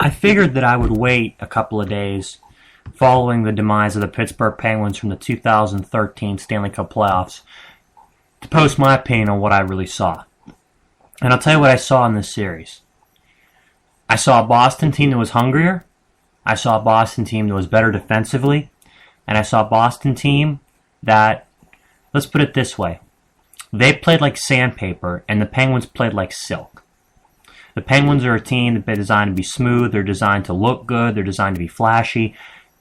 I figured that I would wait a couple of days following the demise of the Pittsburgh Penguins from the 2013 Stanley Cup playoffs to post my opinion on what I really saw. And I'll tell you what I saw in this series. I saw a Boston team that was hungrier. I saw a Boston team that was better defensively. And I saw a Boston team that, let's put it this way, they played like sandpaper and the Penguins played like silk. The Penguins are a team that's designed to be smooth, they're designed to look good, they're designed to be flashy.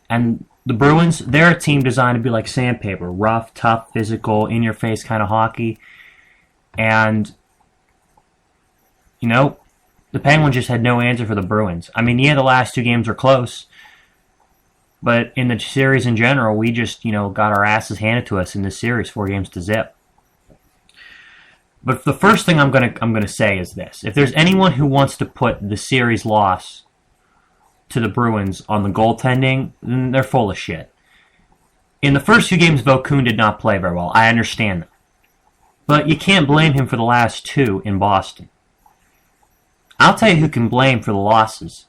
And the Bruins, they're a team designed to be like sandpaper, rough, tough, physical, in-your-face kind of hockey. And, you know, the Penguins just had no answer for the Bruins. I mean, yeah, the last two games were close. But in the series in general, we just, got our asses handed to us in this series, 4-0. But the first thing I'm gonna say is this: if there's anyone who wants to put the series loss to the Bruins on the goaltending, then they're full of shit. In the first few games, Vokoun did not play very well. I understand that, but you can't blame him for the last two in Boston. I'll tell you who can blame for the losses.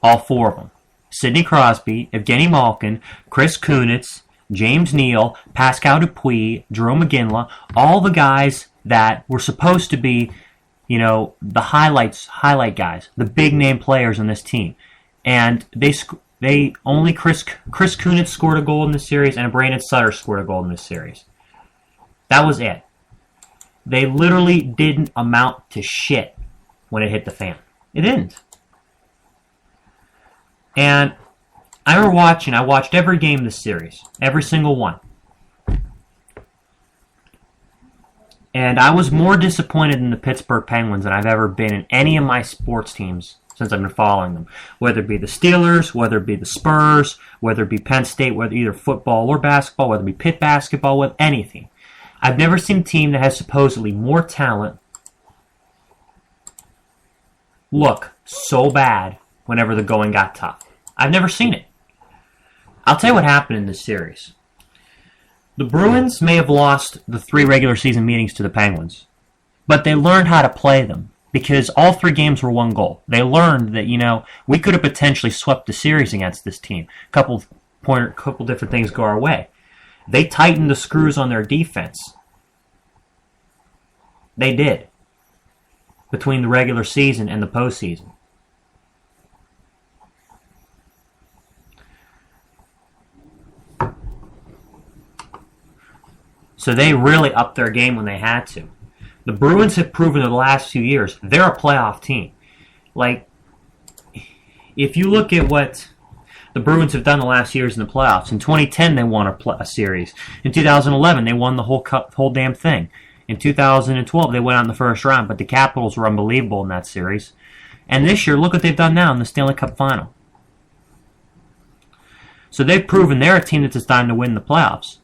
All four of them. Sidney Crosby, Evgeny Malkin, Chris Kunitz, James Neal, Pascal Dupuis, Jerome McGinley, all the guys that were supposed to be, the highlight guys, the big name players on this team. And they only Chris Kunitz scored a goal in this series and Brandon Sutter scored a goal in this series. That was it. They literally didn't amount to shit when it hit the fan. It didn't. And I watched every game this series. Every single one. And I was more disappointed in the Pittsburgh Penguins than I've ever been in any of my sports teams since I've been following them. Whether it be the Steelers, whether it be the Spurs, whether it be Penn State, whether either football or basketball, whether it be Pitt basketball, with anything. I've never seen a team that has supposedly more talent look so bad whenever the going got tough. I've never seen it. I'll tell you what happened in this series. The Bruins may have lost the 3 regular season meetings to the Penguins, but they learned how to play them because all 3 games were 1 goal. They learned that, we could have potentially swept the series against this team. Couple different things go our way. They tightened the screws on their defense. They did. Between the regular season and the postseason. So they really upped their game when they had to. The Bruins have proven in the last few years, they're a playoff team. Like, if you look at what the Bruins have done the last years in the playoffs, in 2010 they won a series. In 2011 they won the whole damn thing. In 2012 they went out in the first round, but the Capitals were unbelievable in that series. And this year, look what they've done now in the Stanley Cup final. So they've proven they're a team that's designed to win the playoffs.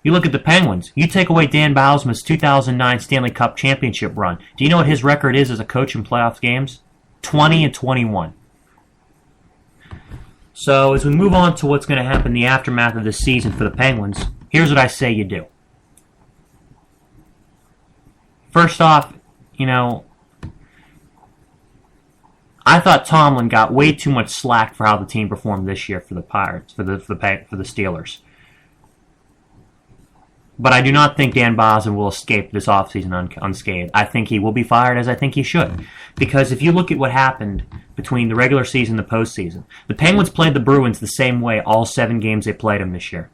You look at the Penguins. You take away Dan Bylsma's 2009 Stanley Cup championship run. Do you know what his record is as a coach in playoff games? 20-21. So as we move on to what's going to happen in the aftermath of this season for the Penguins, here's what I say you do. First off, I thought Tomlin got way too much slack for how the team performed this year for the Pirates, for the Steelers. But I do not think Dan Bylsma will escape this offseason unscathed. I think he will be fired, as I think he should. Because if you look at what happened between the regular season and the postseason, the Penguins played the Bruins the same way all 7 games they played them this year.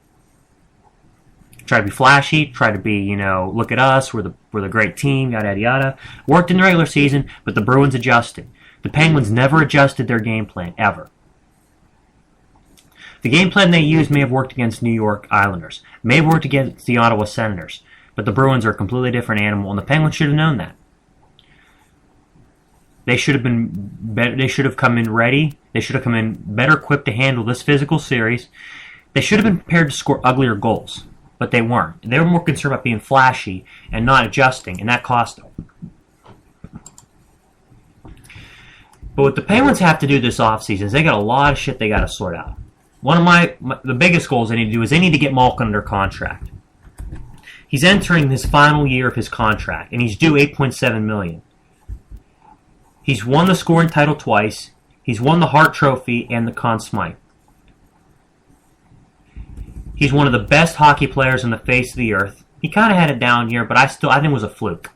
Try to be flashy, try to be, look at us, we're the great team, yada, yada, yada. Worked in the regular season, but the Bruins adjusted. The Penguins never adjusted their game plan, ever. The game plan they used may have worked against New York Islanders, may have worked against the Ottawa Senators, but the Bruins are a completely different animal, and the Penguins should have known that. They should have been better. They should have come in ready. They should have come in better equipped to handle this physical series. They should have been prepared to score uglier goals, but they weren't. They were more concerned about being flashy and not adjusting, and that cost them. But what the Penguins have to do this offseason is they got a lot of shit they got to sort out. One of the biggest goals they need to do is they need to get Malkin under contract. He's entering his final year of his contract, and he's due $8.7 million. He's won the scoring title twice. He's won the Hart Trophy and the Conn Smythe. He's one of the best hockey players on the face of the earth. He kind of had it down here, but I think it was a fluke.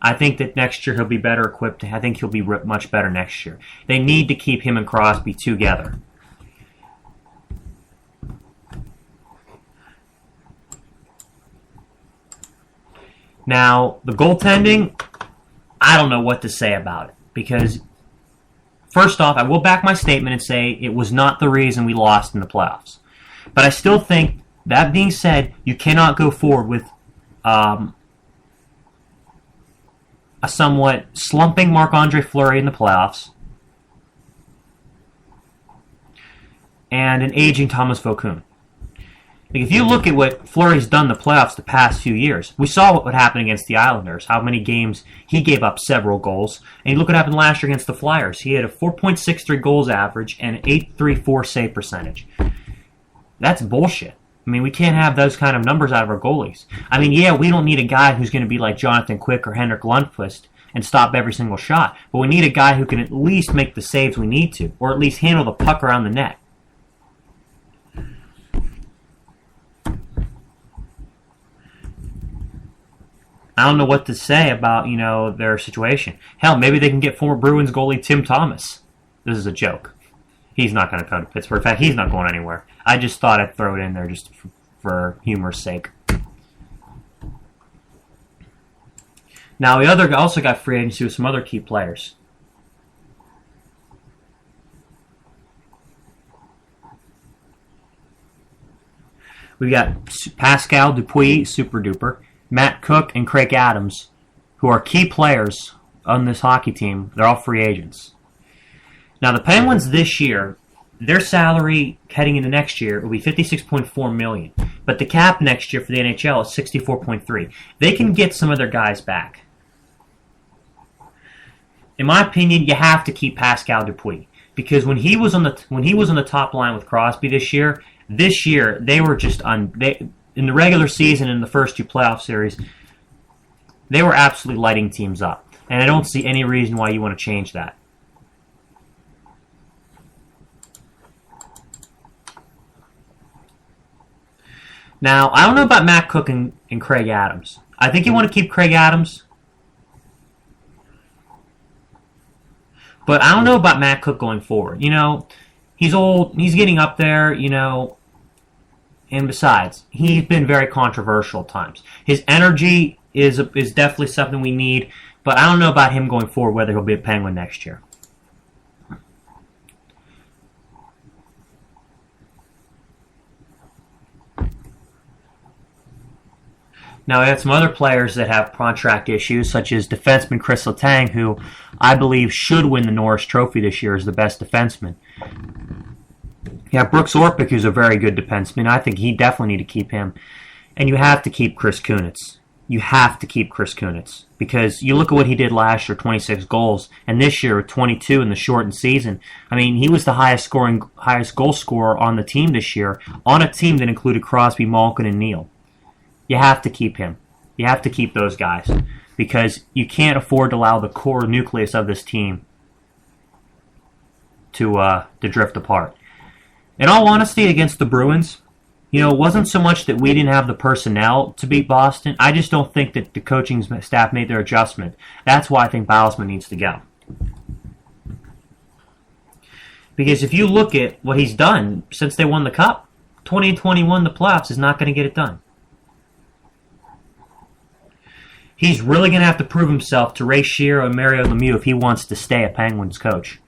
I think that next year he'll be better equipped. I think he'll be much better next year. They need to keep him and Crosby together. Now, the goaltending, I don't know what to say about it. Because, first off, I will back my statement and say it was not the reason we lost in the playoffs. But I still think, that being said, you cannot go forward with a somewhat slumping Marc-Andre Fleury in the playoffs and an aging Thomas Vokoun. Like, if you look at what Fleury's done in the playoffs the past few years, we saw what would happen against the Islanders, how many games he gave up several goals. And you look what happened last year against the Flyers. He had a 4.63 goals average and an 8.34 save percentage. That's bullshit. I mean, we can't have those kind of numbers out of our goalies. I mean, yeah, we don't need a guy who's going to be like Jonathan Quick or Henrik Lundqvist and stop every single shot. But we need a guy who can at least make the saves we need to, or at least handle the puck around the net. I don't know what to say about, their situation. Hell, maybe they can get former Bruins goalie Tim Thomas. This is a joke. He's not going to come to Pittsburgh. In fact, he's not going anywhere. I just thought I'd throw it in there just for humor's sake. Now, we also got free agency with some other key players. We got Pascal Dupuis, super duper, Matt Cook, and Craig Adams, who are key players on this hockey team. They're all free agents. Now, the Penguins this year, their salary heading into next year will be $56.4 million, but the cap next year for the NHL is $64.3. They can get some of their guys back. In my opinion, you have to keep Pascal Dupuis because when he was on the top line with Crosby this year they were just in the regular season in the first two playoff series, they were absolutely lighting teams up, and I don't see any reason why you want to change that. Now, I don't know about Matt Cook and Craig Adams. I think you want to keep Craig Adams. But I don't know about Matt Cook going forward. He's old. He's getting up there, And besides, he's been very controversial at times. His energy is definitely something we need. But I don't know about him going forward, whether he'll be a Penguin next year. Now, we have some other players that have contract issues, such as defenseman Chris Letang, who I believe should win the Norris Trophy this year as the best defenseman. Yeah, Brooks Orpik, who's a very good defenseman. I think he definitely need to keep him. And you have to keep Chris Kunitz. You have to keep Chris Kunitz. Because you look at what he did last year, 26 goals, and this year, 22 in the shortened season. I mean, he was the highest goal scorer on the team this year, on a team that included Crosby, Malkin, and Neal. You have to keep him. You have to keep those guys because you can't afford to allow the core nucleus of this team to drift apart. In all honesty, against the Bruins, it wasn't so much that we didn't have the personnel to beat Boston. I just don't think that the coaching staff made their adjustment. That's why I think Bylsma needs to go. Because if you look at what he's done since they won the Cup, 20 and 21, the playoffs, is not going to get it done. He's really going to have to prove himself to Ray Shero and Mario Lemieux if he wants to stay a Penguins coach.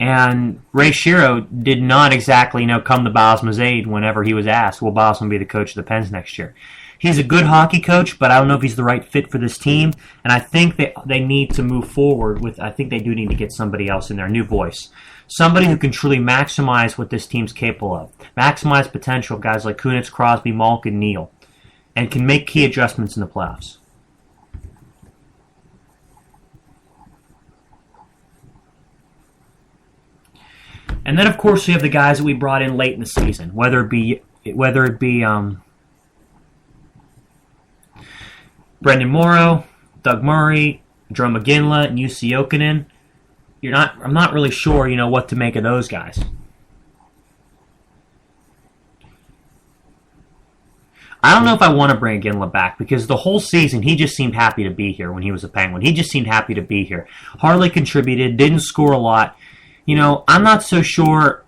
And Ray Shero did not exactly, come to Bylsma's aid whenever he was asked, will Bylsma be the coach of the Pens next year? He's a good hockey coach, but I don't know if he's the right fit for this team. And I think that they need to move forward with, I think they do need to get somebody else in there, a new voice. Somebody who can truly maximize what this team's capable of. Maximize potential of guys like Kunitz, Crosby, Malkin, Neal. And can make key adjustments in the playoffs. And then, of course, we have the guys that we brought in late in the season, whether it be Brendan Morrow, Doug Murray, Joe McGinley, and UC Jokinen. I'm not really sure, what to make of those guys. I don't know if I want to bring Ginla back because the whole season he just seemed happy to be here when he was a Penguin. He just seemed happy to be here. Hardly contributed, didn't score a lot. I'm not so sure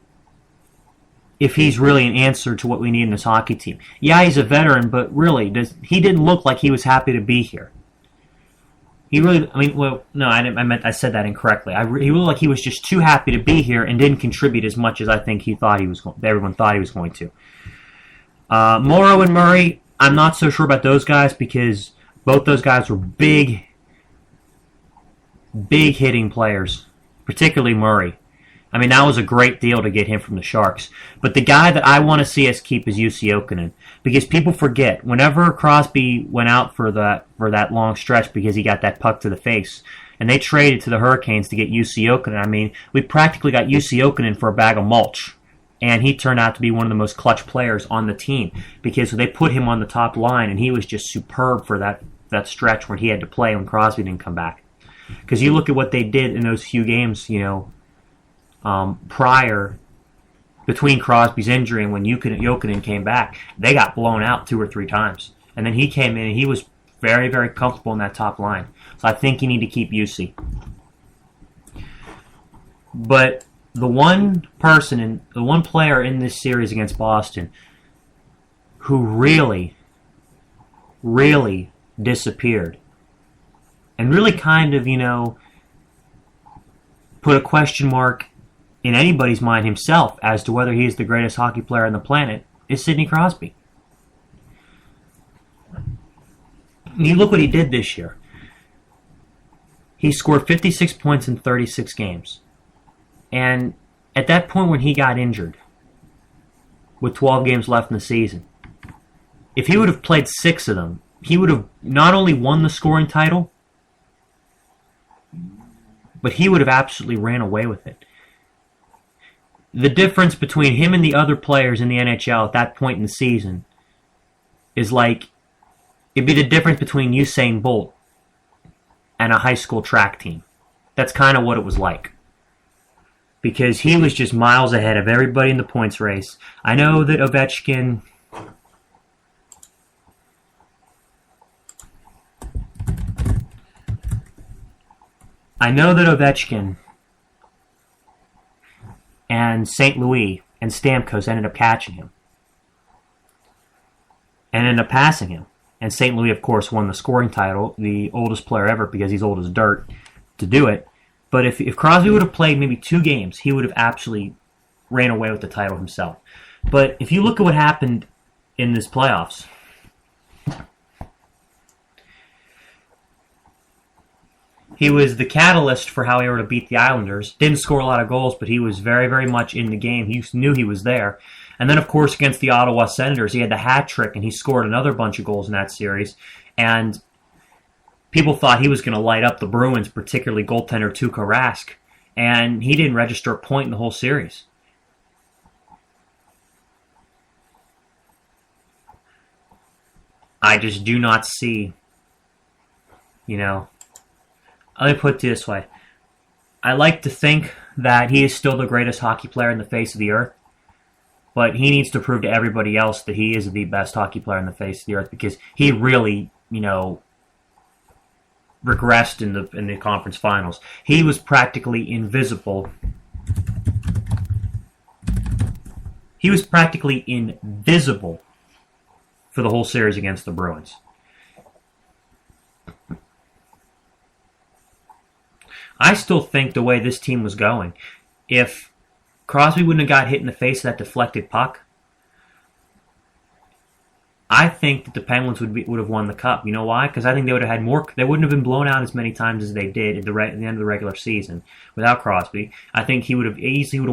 if he's really an answer to what we need in this hockey team. Yeah, he's a veteran, but really, he didn't look like he was happy to be here. He really, I said that incorrectly. He looked like he was just too happy to be here and didn't contribute as much as I think everyone thought he was going to. Morrow and Murray, I'm not so sure about those guys because both those guys were big hitting players, particularly Murray. That was a great deal to get him from the Sharks. But the guy that I want to see us keep is UC Jokinen because people forget whenever Crosby went out for that long stretch because he got that puck to the face, and they traded to the Hurricanes to get UC Jokinen. We practically got UC Jokinen for a bag of mulch. And he turned out to be one of the most clutch players on the team because they put him on the top line, and he was just superb for that stretch where he had to play when Crosby didn't come back. Because you look at what they did in those few games, prior, between Crosby's injury and when Jokinen came back, they got blown out 2 or 3 times. And then he came in, and he was very, very comfortable in that top line. So I think you need to keep UC. But the one player in this series against Boston who really, really disappeared and really kind of, put a question mark in anybody's mind himself as to whether he is the greatest hockey player on the planet is Sidney Crosby. You look what he did this year. He scored 56 points in 36 games. And at that point when he got injured, with 12 games left in the season, if he would have played 6 of them, he would have not only won the scoring title, but he would have absolutely ran away with it. The difference between him and the other players in the NHL at that point in the season is it'd be the difference between Usain Bolt and a high school track team. That's kind of what it was like. Because he was just miles ahead of everybody in the points race. I know that Ovechkin and St. Louis and Stamkos ended up catching him. And ended up passing him. And St. Louis, of course, won the scoring title, the oldest player ever because he's old as dirt to do it. But if Crosby would have played maybe 2 games, he would have absolutely ran away with the title himself. But if you look at what happened in this playoffs, he was the catalyst for how they were to beat the Islanders. Didn't score a lot of goals, but he was very, very much in the game. He knew he was there. And then, of course, against the Ottawa Senators, he had the hat trick, and he scored another bunch of goals in that series. And people thought he was going to light up the Bruins, particularly goaltender Tuukka Rask, and he didn't register a point in the whole series. I just do not see, let me put it this way. I like to think that he is still the greatest hockey player in the face of the earth, but he needs to prove to everybody else that he is the best hockey player in the face of the earth because he really, regressed in the conference finals. He was practically invisible. He was practically invisible for the whole series against the Bruins. I still think the way this team was going, if Crosby wouldn't have got hit in the face of that deflected puck, I think that the Penguins would have won the cup. You know why? Because I think they would have had more. They wouldn't have been blown out as many times as they did at the end of the regular season without Crosby. I think he would have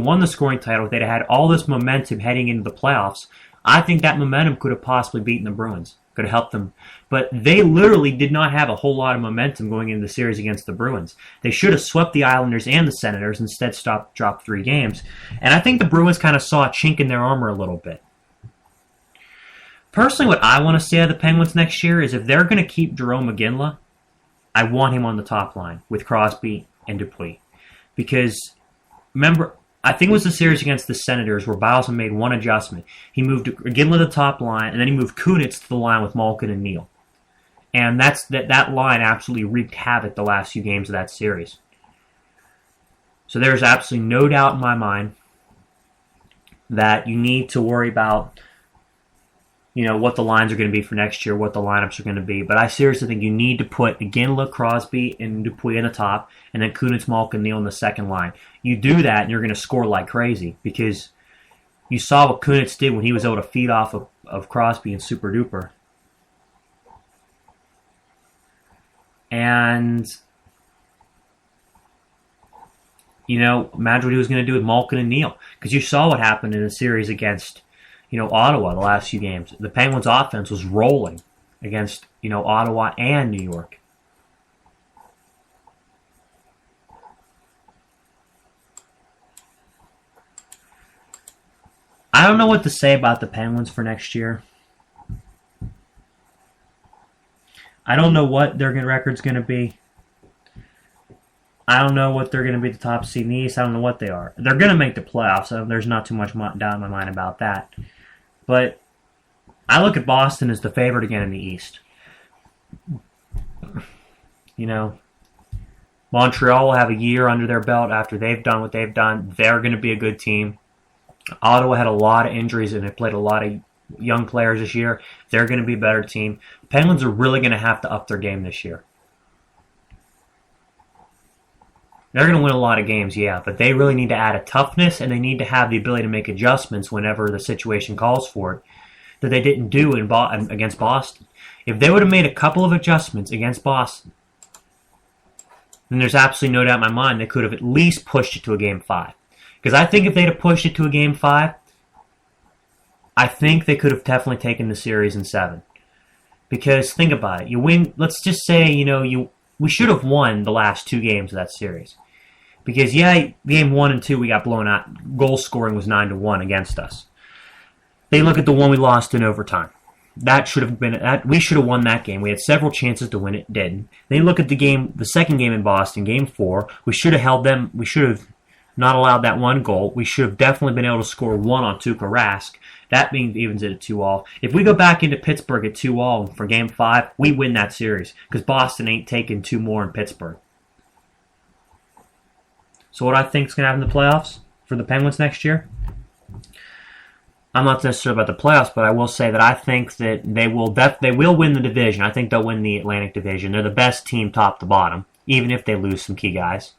won the scoring title. They'd have had all this momentum heading into the playoffs. I think that momentum could have possibly beaten the Bruins. Could have helped them. But they literally did not have a whole lot of momentum going into the series against the Bruins. They should have swept the Islanders and the Senators, instead dropped 3 games. And I think the Bruins kind of saw a chink in their armor a little bit. Personally, what I want to see out of the Penguins next year is if they're going to keep Jerome McGinley, I want him on the top line with Crosby and Dupuis. Because, remember, I think it was the series against the Senators where Bylsma made one adjustment. He moved McGinley to the top line, and then he moved Kunitz to the line with Malkin and Neal. And that line absolutely wreaked havoc the last few games of that series. So there's absolutely no doubt in my mind that you need to worry about, what the lines are going to be for next year, what the lineups are going to be. But I seriously think you need to put Ginla, Crosby, and Dupuis in the top, and then Kunitz, Malkin, Neal in the second line. You do that, and you're going to score like crazy because you saw what Kunitz did when he was able to feed off of Crosby and Super Duper. And, imagine what he was going to do with Malkin and Neal. Because you saw what happened in the series against, Ottawa the last few games. The Penguins' offense was rolling against, Ottawa and New York. I don't know what to say about the Penguins for next year. I don't know what their record's going to be. I don't know what they're going to be at the top seed in the East. I don't know what they are. They're going to make the playoffs, so there's not too much doubt in my mind about that. But I look at Boston as the favorite again in the East. Montreal will have a year under their belt after they've done what they've done. They're going to be a good team. Ottawa had a lot of injuries and they played a lot of young players this year. They're going to be a better team. Penguins are really going to have to up their game this year. They're going to win a lot of games, yeah, but they really need to add a toughness and they need to have the ability to make adjustments whenever the situation calls for it that they didn't do against Boston. If they would have made a couple of adjustments against Boston, then there's absolutely no doubt in my mind they could have at least pushed it to a Game 5. Because I think if they'd have pushed it to a Game 5, I think they could have definitely taken the series in 7. Because think about it. You win, let's just say, we should have won the last 2 games of that series. Because, game 1 and 2 we got blown out. Goal scoring was 9-1 against us. They look at the one we lost in overtime. That should have been, we should have won that game. We had several chances to win it, didn't. They look at the second game in Boston, Game 4. We should have held them, we should have not allowed that one goal. We should have definitely been able to score 1 on Tuukka Rask. That means evens it at 2-2. If we go back into Pittsburgh at 2-2 for Game 5, we win that series because Boston ain't taking 2 more in Pittsburgh. So what I think is going to happen in the playoffs for the Penguins next year, I'm not necessarily about the playoffs, but I will say that I think that they will win the division. I think they'll win the Atlantic Division. They're the best team top to bottom, even if they lose some key guys.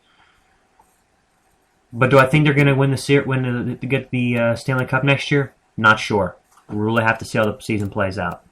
But do I think they're going to get the Stanley Cup next year? Not sure. We really have to see how the season plays out.